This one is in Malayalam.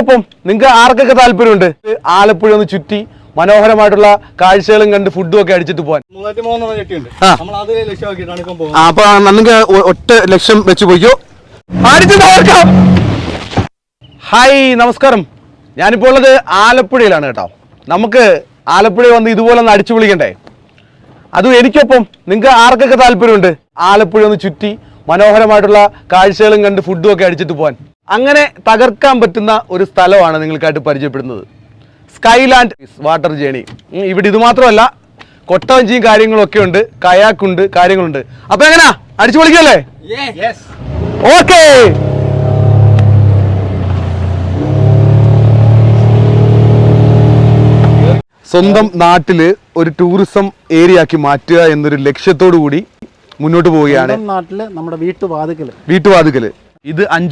എനിക്കൊപ്പം നിങ്ങൾക്ക് ആർക്കൊക്കെ താല്പര്യമുണ്ട് ആലപ്പുഴ ഒന്ന് ചുറ്റി മനോഹരമായിട്ടുള്ള കാഴ്ചകളും കണ്ട് ഫുഡും ഒക്കെ അടിച്ചിട്ട് പോകാൻ? അപ്പൊ നമുക്ക് ഒറ്റ ലക്ഷം വെച്ച് പോയിക്കോ. ഹായ്, നമസ്കാരം. ഞാനിപ്പോൾ ഉള്ളത് ആലപ്പുഴയിലാണ് കേട്ടോ. നമുക്ക് ആലപ്പുഴ വന്ന് ഇതുപോലെ ഒന്ന് അടിച്ചു വിളിക്കണ്ടേ? അതും എനിക്കൊപ്പം നിങ്ങൾക്ക് ആർക്കൊക്കെ താല്പര്യമുണ്ട് ആലപ്പുഴ ഒന്ന് ചുറ്റി മനോഹരമായിട്ടുള്ള കാഴ്ചകളും കണ്ട് ഫുഡും ഒക്കെ അടിച്ചിട്ട് പോകാൻ? അങ്ങനെ തകർക്കാൻ പറ്റുന്ന ഒരു സ്ഥലമാണ് നിങ്ങൾക്കായിട്ട് പരിചയപ്പെടുന്നത്. Skyland water journey. ഇവിടെ ഇത് മാത്രമല്ല, കൊട്ടവഞ്ചിയും കാര്യങ്ങളൊക്കെ ഉണ്ട്, കയാക്കുണ്ട്, കാര്യങ്ങളുണ്ട്. അപ്പൊ എങ്ങനാ അടിച്ചു പൊളിക്കല്ലേ? ഓക്കേ. സ്വന്തം നാട്ടില് ഒരു ടൂറിസം ഏരിയ ആക്കി മാറ്റുക എന്നൊരു ലക്ഷ്യത്തോടു കൂടി മുന്നോട്ട് പോവുകയാണ്. നാട്ടില് നമ്മുടെ വീട്ടുവാതുക്കല് ഇത് 5